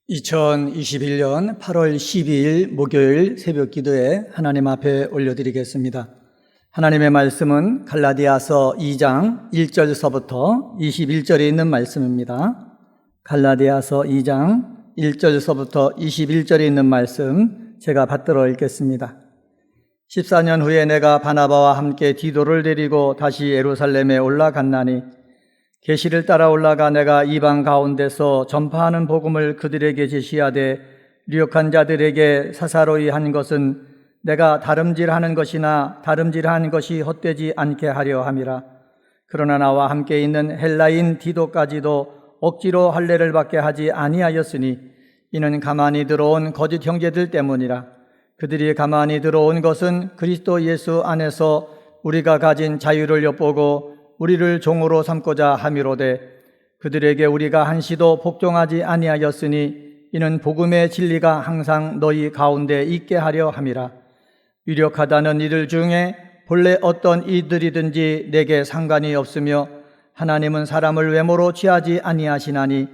2021년 8월 12일 목요일 새벽 기도에 하나님 앞에 올려드리겠습니다. 하나님의 말씀은 갈라디아서 2장 1절서부터 21절에 있는 말씀입니다. 갈라디아서 2장 1절서부터 21절에 있는 말씀 제가 받들어 읽겠습니다. 14년 후에 내가 바나바와 함께 디도를 데리고 다시 예루살렘에 올라갔나니 계시를 따라 올라가 내가 이방 가운데서 전파하는 복음을 그들에게 제시하되 유력한 자들에게 사사로이 한 것은 내가 다름질하는 것이나 다름질한 것이 헛되지 않게 하려 함이라. 그러나 나와 함께 있는 헬라인 디도까지도 억지로 할례를 받게 하지 아니하였으니 이는 가만히 들어온 거짓 형제들 때문이라. 그들이 가만히 들어온 것은 그리스도 예수 안에서 우리가 가진 자유를 엿보고 우리를 종으로 삼고자 함이로되 그들에게 우리가 한시도 복종하지 아니하였으니 이는 복음의 진리가 항상 너희 가운데 있게 하려 함이라. 유력하다는 이들 중에 본래 어떤 이들이든지 내게 상관이 없으며 하나님은 사람을 외모로 취하지 아니하시나니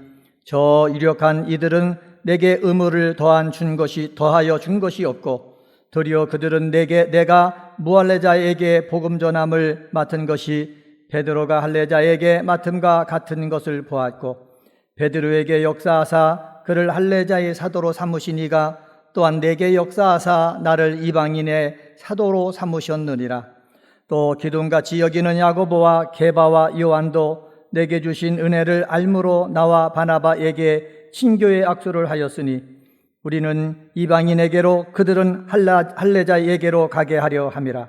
저 유력한 이들은 내게 의무를 더하여 준 것이 없고 도리어 그들은 내가 무할례자에게 복음 전함을 맡은 것이 베드로가 할례자에게 맡음과 같은 것을 보았고 베드로에게 역사하사 그를 할례자의 사도로 삼으시니가 또한 내게 역사하사 나를 이방인의 사도로 삼으셨느니라. 또 기둥같이 여기는 야고보와 게바와 요한도 내게 주신 은혜를 알므로 나와 바나바에게 친교의 악수를 하였으니 우리는 이방인에게로 그들은 할례자에게로 가게 하려 함이라.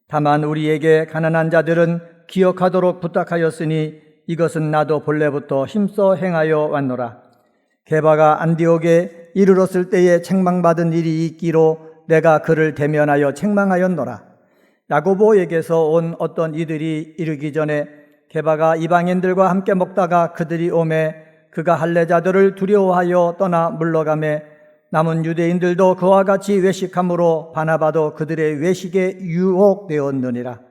다만 우리에게 가난한 자들은 기억하도록 부탁하였으니 이것은 나도 본래부터 힘써 행하여 왔노라. 게바가 안디옥에 이르렀을 때에 책망받은 일이 있기로 내가 그를 대면하여 책망하였노라. 야고보에게서 온 어떤 이들이 이르기 전에 게바가 이방인들과 함께 먹다가 그들이 오매 그가 할례자들을 두려워하여 떠나 물러가매 남은 유대인들도 그와 같이 외식함으로 바나바도 그들의 외식에 유혹되었느니라.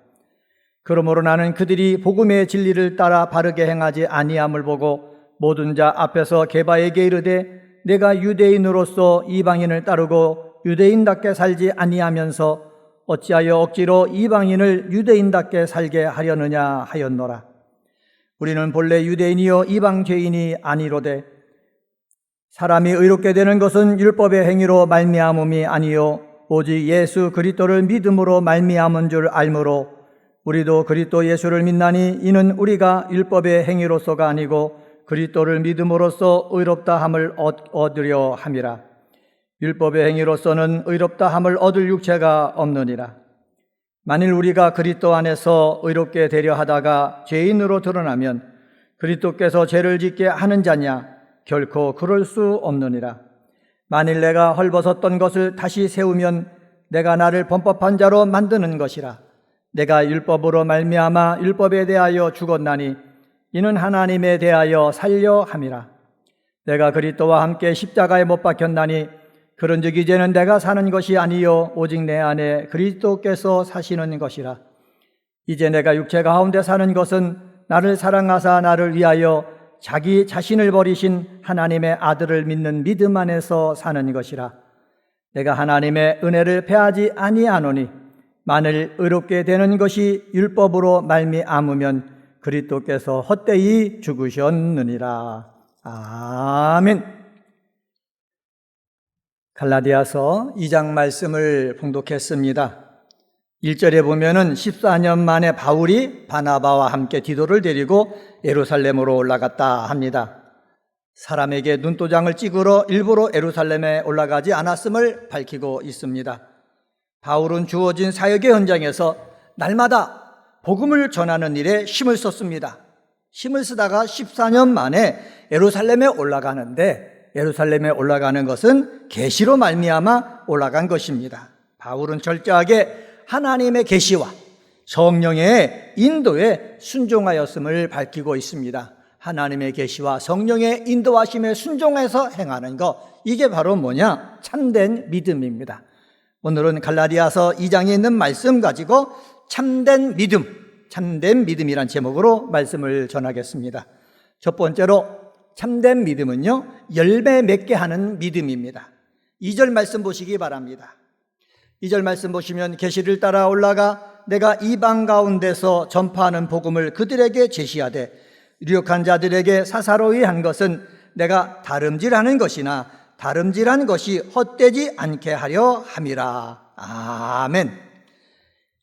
그러므로 나는 그들이 복음의 진리를 따라 바르게 행하지 아니함을 보고 모든 자 앞에서 게바에게 이르되 내가 유대인으로서 이방인을 따르고 유대인답게 살지 아니하면서 어찌하여 억지로 이방인을 유대인답게 살게 하려느냐 하였노라. 우리는 본래 유대인이요 이방 죄인이 아니로되 사람이 의롭게 되는 것은 율법의 행위로 말미암음이 아니요 오직 예수 그리스도를 믿음으로 말미암은 줄 알므로 우리도 그리스도 예수를 믿나니 이는 우리가 율법의 행위로서가 아니고 그리스도를 믿음으로써 의롭다 함을 얻으려 함이라. 율법의 행위로서는 의롭다 함을 얻을 육체가 없느니라. 만일 우리가 그리스도 안에서 의롭게 되려 하다가 죄인으로 드러나면 그리스도께서 죄를 짓게 하는 자냐? 결코 그럴 수 없느니라. 만일 내가 헐벗었던 것을 다시 세우면 내가 나를 범법한 자로 만드는 것이라. 내가 율법으로 말미암아 율법에 대하여 죽었나니 이는 하나님에 대하여 살려 함이라. 내가 그리스도와 함께 십자가에 못 박혔나니 그런즉 이제는 내가 사는 것이 아니요 오직 내 안에 그리스도께서 사시는 것이라. 이제 내가 육체 가운데 사는 것은 나를 사랑하사 나를 위하여 자기 자신을 버리신 하나님의 아들을 믿는 믿음 안에서 사는 것이라. 내가 하나님의 은혜를 패하지 아니하노니 만일 의롭게 되는 것이 율법으로 말미암으면 그리스도께서 헛되이 죽으셨느니라. 아멘. 갈라디아서 2장 말씀을 봉독했습니다. 1절에 보면은 14년 만에 바울이 바나바와 함께 디도를 데리고 예루살렘으로 올라갔다 합니다. 사람에게 눈도장을 찍으러 일부러 예루살렘에 올라가지 않았음을 밝히고 있습니다. 바울은 주어진 사역의 현장에서 날마다 복음을 전하는 일에 힘을 썼습니다. 힘을 쓰다가 14년 만에 예루살렘에 올라가는데 예루살렘에 올라가는 것은 계시로 말미암아 올라간 것입니다. 바울은 철저하게 하나님의 계시와 성령의 인도에 순종하였음을 밝히고 있습니다. 하나님의 계시와 성령의 인도하심에 순종해서 행하는 것, 이게 바로 뭐냐? 참된 믿음입니다. 오늘은 갈라디아서 2장에 있는 말씀 가지고 참된 믿음이란 제목으로 말씀을 전하겠습니다. 첫 번째로 참된 믿음은요, 열매 맺게 하는 믿음입니다. 2절 말씀 보시기 바랍니다. 2절 말씀 보시면 계시를 따라 올라가 내가 이방 가운데서 전파하는 복음을 그들에게 제시하되 유력한 자들에게 사사로이 한 것은 내가 다름질하는 것이나 다름질한 것이 헛되지 않게 하려 함이라. 아멘.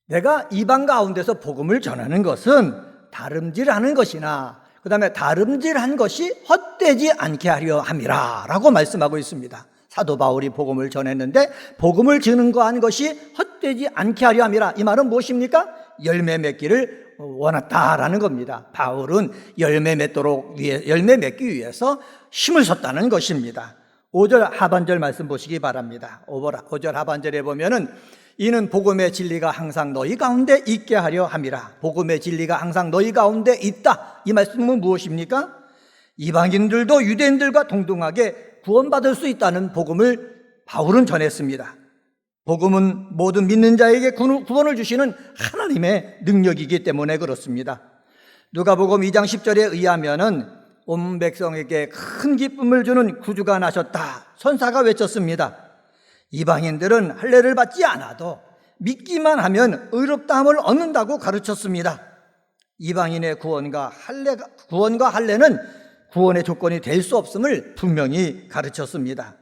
내가 이방 가운데서 복음을 전하는 것은 다름질하는 것이나 그 다음에 다름질한 것이 헛되지 않게 하려 함이라 라고 말씀하고 있습니다. 사도 바울이 복음을 전했는데 복음을 증거한 것이 헛되지 않게 하려 함이라. 이 말은 무엇입니까? 열매 맺기를 원했다라는 겁니다. 바울은 열매 맺기 위해서 힘을 쏟다는 것입니다. 5절 하반절 말씀 보시기 바랍니다. 5절 하반절에 보면은 이는 복음의 진리가 항상 너희 가운데 있게 하려 함이라. 복음의 진리가 항상 너희 가운데 있다. 이 말씀은 무엇입니까? 이방인들도 유대인들과 동등하게 구원받을 수 있다는 복음을 바울은 전했습니다. 복음은 모든 믿는 자에게 구원을 주시는 하나님의 능력이기 때문에 그렇습니다. 누가복음 2장 10절에 의하면은 온 백성에게 큰 기쁨을 주는 구주가 나셨다. 선사가 외쳤습니다. 이방인들은 할례를 받지 않아도 믿기만 하면 의롭다함을 얻는다고 가르쳤습니다. 이방인의 구원과 할례는 구원의 조건이 될 수 없음을 분명히 가르쳤습니다.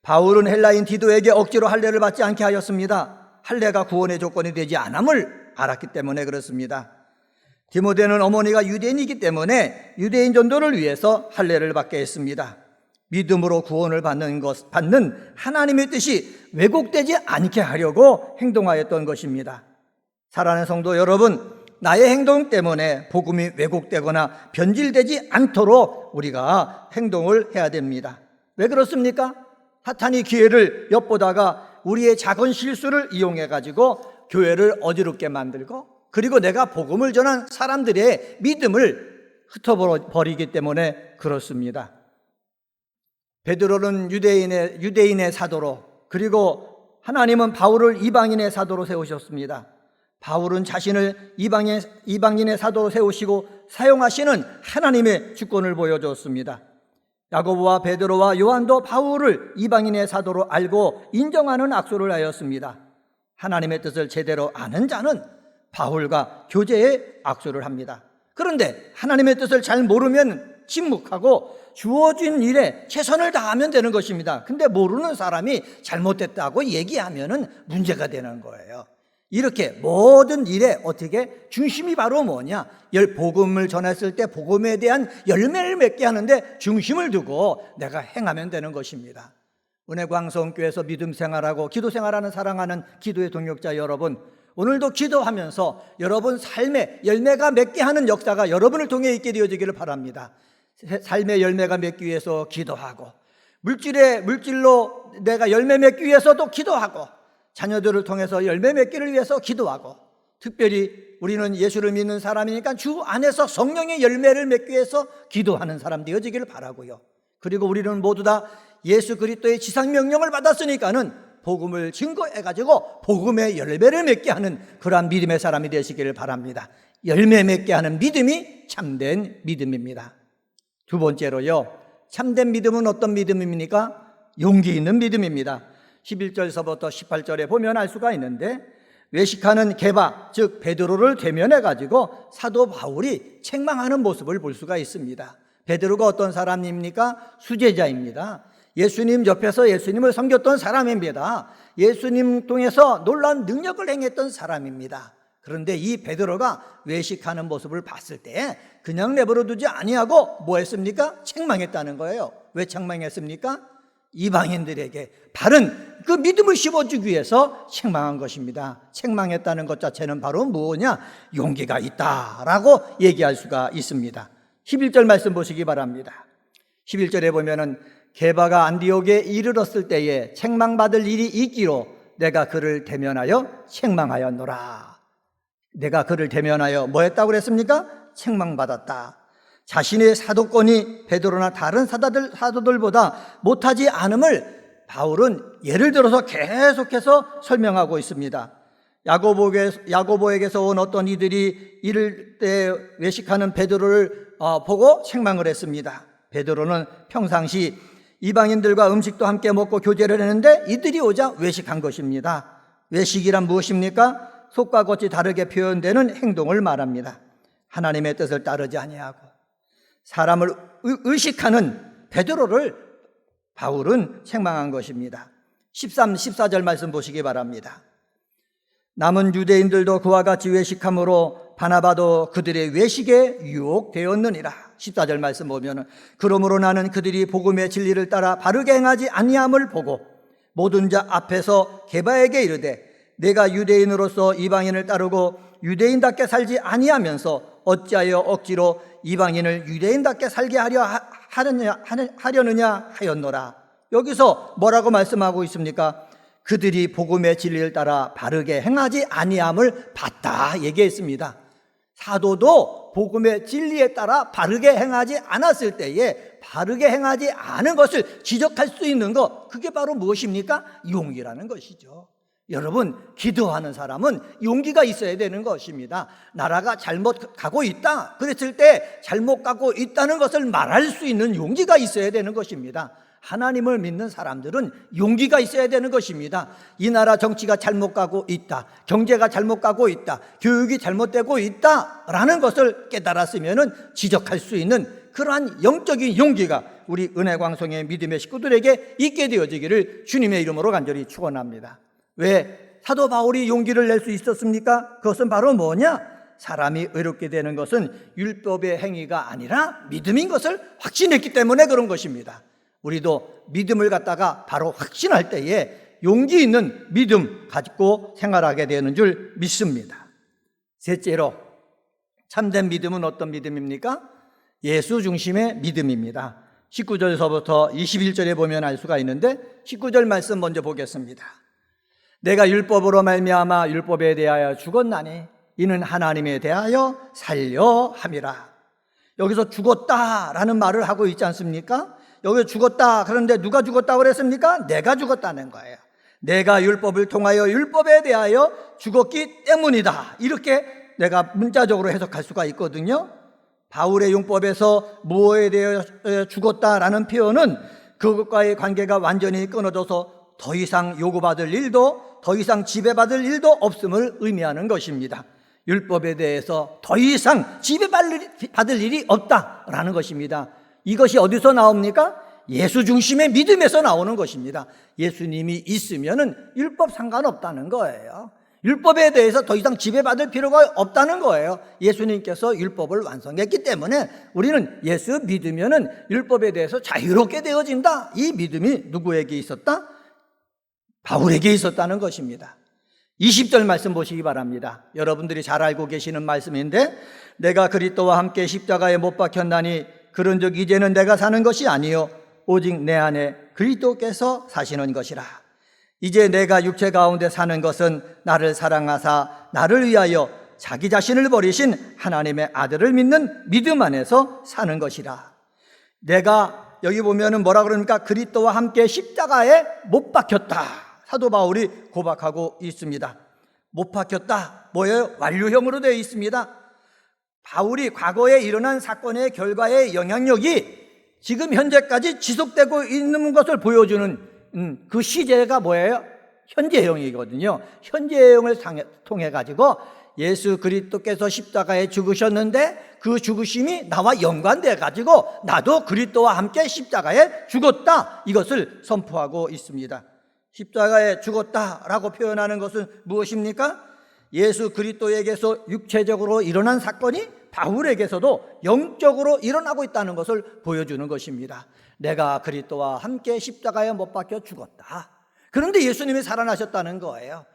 바울은 헬라인 디도에게 억지로 할례를 받지 않게 하였습니다. 할례가 구원의 조건이 되지 않음을 알았기 때문에 그렇습니다. 디모데는 어머니가 유대인이기 때문에 유대인 전도를 위해서 할례를 받게 했습니다. 믿음으로 구원을 받는 하나님의 뜻이 왜곡되지 않게 하려고 행동하였던 것입니다. 사랑하는 성도 여러분, 나의 행동 때문에 복음이 왜곡되거나 변질되지 않도록 우리가 행동을 해야 됩니다. 왜 그렇습니까? 사탄이 기회를 엿보다가 우리의 작은 실수를 이용해가지고 교회를 어지럽게 만들고 그리고 내가 복음을 전한 사람들의 믿음을 흩어버리기 때문에 그렇습니다. 베드로는 유대인의 사도로, 그리고 하나님은 바울을 이방인의 사도로 세우셨습니다. 바울은 자신을 이방인의 사도로 세우시고 사용하시는 하나님의 주권을 보여줬습니다. 야고보와 베드로와 요한도 바울을 이방인의 사도로 알고 인정하는 악수를 하였습니다. 하나님의 뜻을 제대로 아는 자는 바울과 교제의 악수를 합니다. 그런데 하나님의 뜻을 잘 모르면 침묵하고 주어진 일에 최선을 다하면 되는 것입니다. 근데 모르는 사람이 잘못됐다고 얘기하면 문제가 되는 거예요. 이렇게 모든 일에 어떻게 중심이 바로 뭐냐? 복음을 전했을 때 복음에 대한 열매를 맺게 하는데 중심을 두고 내가 행하면 되는 것입니다. 은혜광성교회에서 믿음 생활하고 기도 생활하는 사랑하는 기도의 동역자 여러분, 오늘도 기도하면서 여러분 삶에 열매가 맺게 하는 역사가 여러분을 통해 있게 되어지기를 바랍니다. 삶의 열매가 맺기 위해서 기도하고 물질로 내가 열매 맺기 위해서도 기도하고 자녀들을 통해서 열매 맺기를 위해서 기도하고 특별히 우리는 예수를 믿는 사람이니까 주 안에서 성령의 열매를 맺기 위해서 기도하는 사람 되어지기를 바라고요. 그리고 우리는 모두 다 예수 그리스도의 지상명령을 받았으니까는 복음을 증거해가지고 복음의 열매를 맺게 하는 그러한 믿음의 사람이 되시기를 바랍니다. 열매 맺게 하는 믿음이 참된 믿음입니다. 두 번째로요, 참된 믿음은 어떤 믿음입니까? 용기 있는 믿음입니다. 11절서부터 18절에 보면 알 수가 있는데 외식하는 게바, 즉 베드로를 대면해가지고 사도 바울이 책망하는 모습을 볼 수가 있습니다. 베드로가 어떤 사람입니까? 수제자입니다. 예수님 옆에서 예수님을 섬겼던 사람입니다. 예수님 통해서 놀라운 능력을 행했던 사람입니다. 그런데 이 베드로가 외식하는 모습을 봤을 때 그냥 내버려 두지 아니하고 뭐 했습니까? 책망했다는 거예요. 왜 책망했습니까? 이방인들에게 바른 그 믿음을 심어주기 위해서 책망한 것입니다. 책망했다는 것 자체는 바로 뭐냐? 용기가 있다라고 얘기할 수가 있습니다. 11절 말씀 보시기 바랍니다. 11절에 보면은 게바가 안디옥에 이르렀을 때에 책망받을 일이 있기로 내가 그를 대면하여 책망하였노라. 내가 그를 대면하여 뭐 했다고 그랬습니까? 책망받았다. 자신의 사도권이 베드로나 다른 사도들보다 못하지 않음을 바울은 예를 들어서 계속해서 설명하고 있습니다. 야고보에게서 온 어떤 이들이 이를 때 외식하는 베드로를 보고 책망을 했습니다. 베드로는 평상시 이방인들과 음식도 함께 먹고 교제를 했는데 이들이 오자 외식한 것입니다. 외식이란 무엇입니까? 속과 겉이 다르게 표현되는 행동을 말합니다. 하나님의 뜻을 따르지 아니하고 사람을 의식하는 베드로를 바울은 책망한 것입니다. 13, 14절 말씀 보시기 바랍니다. 남은 유대인들도 그와 같이 외식함으로 바나바도 그들의 외식에 유혹되었느니라. 14절 말씀 보면은 그러므로 나는 그들이 복음의 진리를 따라 바르게 행하지 아니함을 보고 모든 자 앞에서 게바에게 이르되 내가 유대인으로서 이방인을 따르고 유대인답게 살지 아니하면서 어찌하여 억지로 이방인을 유대인답게 살게 하려느냐 하였노라. 여기서 뭐라고 말씀하고 있습니까? 그들이 복음의 진리를 따라 바르게 행하지 아니함을 봤다 얘기했습니다. 사도도 복음의 진리에 따라 바르게 행하지 않았을 때에 바르게 행하지 않은 것을 지적할 수 있는 것, 그게 바로 무엇입니까? 용기라는 것이죠. 여러분, 기도하는 사람은 용기가 있어야 되는 것입니다. 나라가 잘못 가고 있다 그랬을 때 잘못 가고 있다는 것을 말할 수 있는 용기가 있어야 되는 것입니다. 하나님을 믿는 사람들은 용기가 있어야 되는 것입니다. 이 나라 정치가 잘못 가고 있다, 경제가 잘못 가고 있다, 교육이 잘못되고 있다라는 것을 깨달았으면 지적할 수 있는 그러한 영적인 용기가 우리 은혜광성의 믿음의 식구들에게 있게 되어지기를 주님의 이름으로 간절히 축원합니다. 왜 사도 바울이 용기를 낼 수 있었습니까? 그것은 바로 뭐냐? 사람이 의롭게 되는 것은 율법의 행위가 아니라 믿음인 것을 확신했기 때문에 그런 것입니다. 우리도 믿음을 갖다가 바로 확신할 때에 용기 있는 믿음 가지고 생활하게 되는 줄 믿습니다. 셋째로, 참된 믿음은 어떤 믿음입니까? 예수 중심의 믿음입니다. 19절서부터 21절에 보면 알 수가 있는데 19절 말씀 먼저 보겠습니다. 내가 율법으로 말미암아 율법에 대하여 죽었나니 이는 하나님에 대하여 살려 함이라. 여기서 죽었다라는 말을 하고 있지 않습니까? 여기 죽었다 그런데 누가 죽었다고 그랬습니까? 내가 죽었다는 거예요. 내가 율법을 통하여 율법에 대하여 죽었기 때문이다, 이렇게 내가 문자적으로 해석할 수가 있거든요. 바울의 용법에서 무엇에 대하여 죽었다라는 표현은 그것과의 관계가 완전히 끊어져서 더 이상 요구받을 일도 더 이상 지배받을 일도 없음을 의미하는 것입니다. 율법에 대해서 더 이상 지배받을 일이 없다라는 것입니다. 이것이 어디서 나옵니까? 예수 중심의 믿음에서 나오는 것입니다. 예수님이 있으면은 율법 상관없다는 거예요. 율법에 대해서 더 이상 지배받을 필요가 없다는 거예요. 예수님께서 율법을 완성했기 때문에 우리는 예수 믿으면은 율법에 대해서 자유롭게 되어진다. 이 믿음이 누구에게 있었다? 바울에게 있었다는 것입니다. 20절 말씀 보시기 바랍니다. 여러분들이 잘 알고 계시는 말씀인데 내가 그리스도와 함께 십자가에 못 박혔나니 그런즉 이제는 내가 사는 것이 아니요 오직 내 안에 그리스도께서 사시는 것이라. 이제 내가 육체 가운데 사는 것은 나를 사랑하사 나를 위하여 자기 자신을 버리신 하나님의 아들을 믿는 믿음 안에서 사는 것이라. 내가 여기 보면은 뭐라 그럽니까? 그리스도와 함께 십자가에 못 박혔다. 사도 바울이 고백하고 있습니다. 못 박혔다. 뭐예요? 완료형으로 되어 있습니다. 바울이 과거에 일어난 사건의 결과의 영향력이 지금 현재까지 지속되고 있는 것을 보여주는 그 시제가 뭐예요? 현재형이거든요. 현재형을 통해 가지고 예수 그리스도께서 십자가에 죽으셨는데 그 죽으심이 나와 연관돼 가지고 나도 그리스도와 함께 십자가에 죽었다, 이것을 선포하고 있습니다. 십자가에 죽었다라고 표현하는 것은 무엇입니까? 예수 그리스도에게서 육체적으로 일어난 사건이 바울에게서도 영적으로 일어나고 있다는 것을 보여주는 것입니다. 내가 그리스도와 함께 십자가에 못 박혀 죽었다. 그런데 예수님이 살아나셨다는 거예요.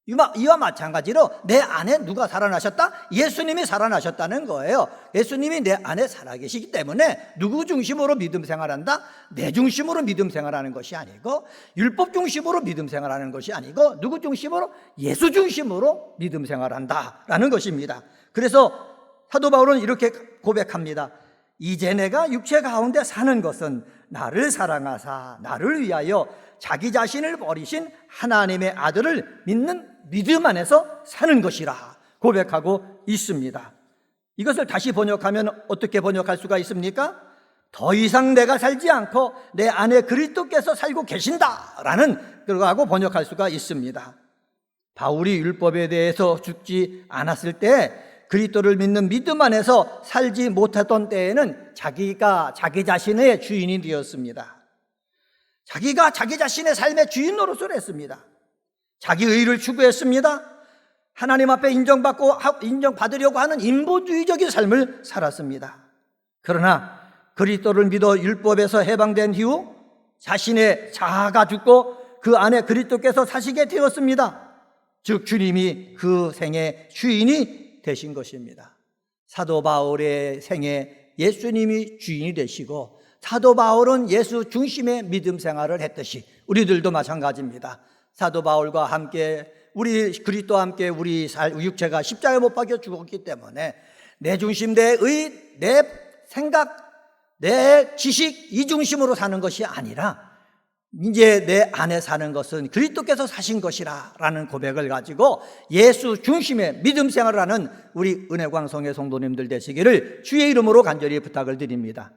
이와 마찬가지로 내 안에 누가 살아나셨다? 예수님이 살아나셨다는 거예요. 예수님이 내 안에 살아계시기 때문에 누구 중심으로 믿음 생활한다? 내 중심으로 믿음 생활하는 것이 아니고 율법 중심으로 믿음 생활하는 것이 아니고 누구 중심으로? 예수 중심으로 믿음 생활한다라는 것입니다. 그래서 사도 바울은 이렇게 고백합니다. 이제 내가 육체 가운데 사는 것은 나를 사랑하사 나를 위하여 자기 자신을 버리신 하나님의 아들을 믿는 믿음 안에서 사는 것이라 고백하고 있습니다. 이것을 다시 번역하면 어떻게 번역할 수가 있습니까? 더 이상 내가 살지 않고 내 안에 그리스도께서 살고 계신다라는 그거하고 번역할 수가 있습니다. 바울이 율법에 대해서 죽지 않았을 때 그리스도를 믿는 믿음 안에서 살지 못했던 때에는 자기가 자기 자신의 주인이 되었습니다. 자기가 자기 자신의 삶의 주인 노릇을 했습니다. 자기 의를 추구했습니다. 하나님 앞에 인정받으려고 하는 인본주의적인 삶을 살았습니다. 그러나 그리스도를 믿어 율법에서 해방된 이후 자신의 자아가 죽고 그 안에 그리스도께서 사시게 되었습니다. 즉 주님이 그 생의 주인이 되신 것입니다. 사도 바울의 생에 예수님이 주인이 되시고 사도 바울은 예수 중심의 믿음 생활을 했듯이 우리들도 마찬가지입니다. 사도 바울과 함께 우리 그리스도와 함께 우리 육체가 십자가에 못 박혀 죽었기 때문에 내 중심, 내 의, 내 생각, 내 지식 이 중심으로 사는 것이 아니라 이제 내 안에 사는 것은 그리스도께서 사신 것이라는 고백을 가지고 예수 중심의 믿음 생활을 하는 우리 은혜광성의 성도님들 되시기를 주의 이름으로 간절히 부탁을 드립니다.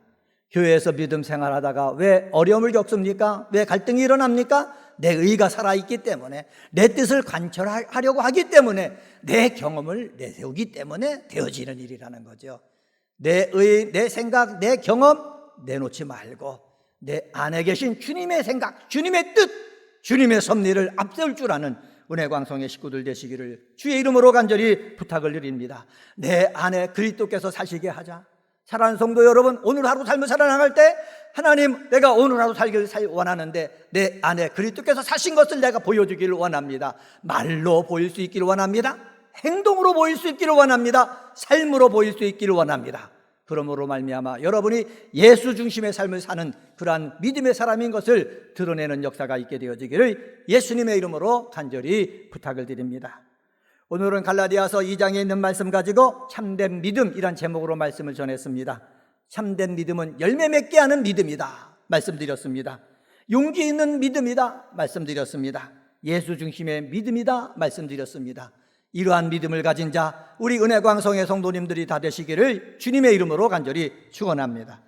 교회에서 믿음 생활하다가 왜 어려움을 겪습니까? 왜 갈등이 일어납니까? 내 의가 살아있기 때문에, 내 뜻을 관철하려고 하기 때문에, 내 경험을 내세우기 때문에 되어지는 일이라는 거죠. 내 의, 내 생각, 내 경험 내놓지 말고 내 안에 계신 주님의 생각, 주님의 뜻, 주님의 섭리를 앞세울 줄 아는 은혜광성의 식구들 되시기를 주의 이름으로 간절히 부탁을 드립니다. 내 안에 그리스도께서 사시게 하자. 사랑하는 성도 여러분, 오늘 하루 삶을 살아나갈 때 하나님, 내가 오늘 하루 살기를 원하는데 내 안에 그리스도께서 사신 것을 내가 보여주기를 원합니다. 말로 보일 수 있기를 원합니다. 행동으로 보일 수 있기를 원합니다. 삶으로 보일 수 있기를 원합니다. 그러므로 말미암아 여러분이 예수 중심의 삶을 사는 그러한 믿음의 사람인 것을 드러내는 역사가 있게 되어지기를 예수님의 이름으로 간절히 부탁을 드립니다. 오늘은 갈라디아서 2장에 있는 말씀 가지고 참된 믿음이란 제목으로 말씀을 전했습니다. 참된 믿음은 열매 맺게 하는 믿음이다 말씀드렸습니다. 용기 있는 믿음이다 말씀드렸습니다. 예수 중심의 믿음이다 말씀드렸습니다. 이러한 믿음을 가진 자 우리 은혜광성의 성도님들이 다 되시기를 주님의 이름으로 간절히 축원합니다.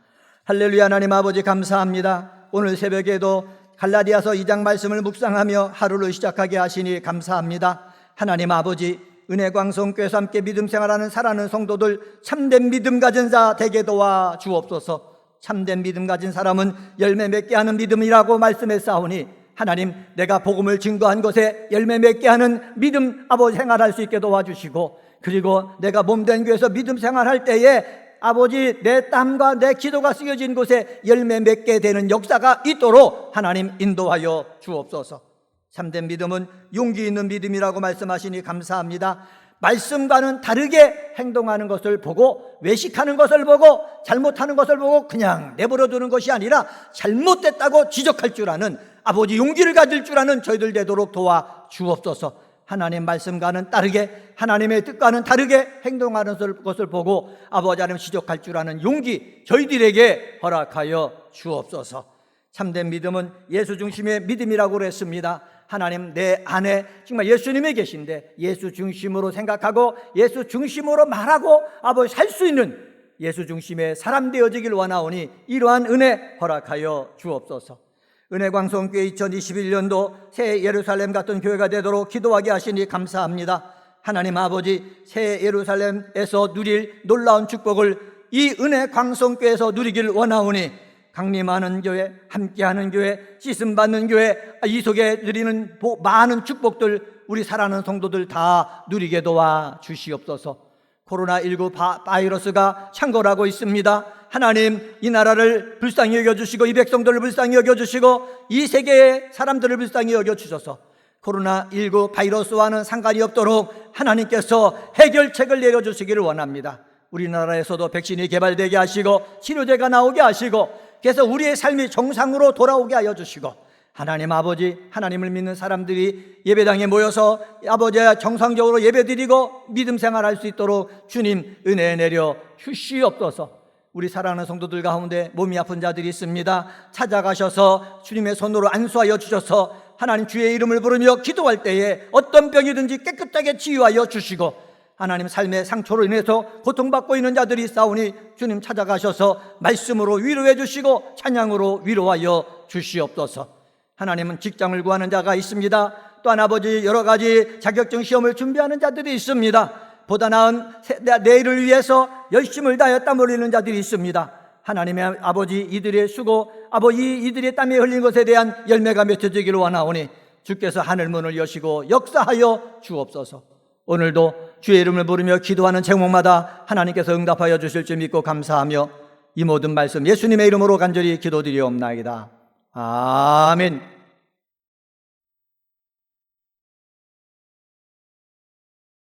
할렐루야. 하나님 아버지 감사합니다. 오늘 새벽에도 갈라디아서 2장 말씀을 묵상하며 하루를 시작하게 하시니 감사합니다. 하나님 아버지, 은혜광성교회에서 함께 믿음 생활하는 사랑하는 성도들 참된 믿음 가진 자 되게 도와 주옵소서. 참된 믿음 가진 사람은 열매 맺게 하는 믿음이라고 말씀했사오니 하나님, 내가 복음을 증거한 것에 열매 맺게 하는 믿음 아버지 생활할 수 있게 도와주시고, 그리고 내가 몸된 교회에서 믿음 생활할 때에 아버지 내 땀과 내 기도가 쓰여진 곳에 열매 맺게 되는 역사가 있도록 하나님 인도하여 주옵소서. 참된 믿음은 용기 있는 믿음이라고 말씀하시니 감사합니다. 말씀과는 다르게 행동하는 것을 보고, 외식하는 것을 보고, 잘못하는 것을 보고 그냥 내버려 두는 것이 아니라 잘못됐다고 지적할 줄 아는 아버지 용기를 가질 줄 아는 저희들 되도록 도와 주옵소서. 하나님 말씀과는 다르게, 하나님의 뜻과는 다르게 행동하는 것을 보고 아버지 하나님 지적할 줄 아는 용기 저희들에게 허락하여 주옵소서. 참된 믿음은 예수 중심의 믿음이라고 그랬습니다. 하나님, 내 안에 정말 예수님이 계신데 예수 중심으로 생각하고 예수 중심으로 말하고 아버지 살 수 있는 예수 중심의 사람 되어지길 원하오니 이러한 은혜 허락하여 주옵소서. 은혜광성교회 2021년도 새 예루살렘 같은 교회가 되도록 기도하게 하시니 감사합니다. 하나님 아버지, 새 예루살렘에서 누릴 놀라운 축복을 이 은혜광성교회에서 누리길 원하오니 강림하는 교회, 함께하는 교회, 씻음받는 교회, 이 속에 누리는 많은 축복들 우리 사랑하는 성도들 다 누리게 도와 주시옵소서. 코로나19 바이러스가 창궐하고 있습니다. 하나님, 이 나라를 불쌍히 여겨주시고 이 백성들을 불쌍히 여겨주시고 이 세계의 사람들을 불쌍히 여겨주셔서 코로나19 바이러스와는 상관이 없도록 하나님께서 해결책을 내려주시기를 원합니다. 우리나라에서도 백신이 개발되게 하시고 치료제가 나오게 하시고 그래서 우리의 삶이 정상으로 돌아오게 하여 주시고, 하나님 아버지, 하나님을 믿는 사람들이 예배당에 모여서 아버지와 정상적으로 예배드리고 믿음 생활할 수 있도록 주님 은혜 내려 주시옵소서. 우리 사랑하는 성도들 가운데 몸이 아픈 자들이 있습니다. 찾아가셔서 주님의 손으로 안수하여 주셔서 하나님 주의 이름을 부르며 기도할 때에 어떤 병이든지 깨끗하게 치유하여 주시고, 하나님 삶의 상처로 인해서 고통받고 있는 자들이 있사오니 주님 찾아가셔서 말씀으로 위로해 주시고 찬양으로 위로하여 주시옵소서. 하나님은 직장을 구하는 자가 있습니다. 또한 아버지 여러 가지 자격증 시험을 준비하는 자들이 있습니다. 보다 나은 내일을 위해서 열심을 다하여 땀 흘리는 자들이 있습니다. 하나님의 아버지 이들의 수고, 아버지 이들의 땀에 흘린 것에 대한 열매가 맺혀지기를 원하오니 주께서 하늘문을 여시고 역사하여 주옵소서. 오늘도 주의 이름을 부르며 기도하는 제목마다 하나님께서 응답하여 주실 줄 믿고 감사하며 이 모든 말씀 예수님의 이름으로 간절히 기도드리옵나이다. 아멘.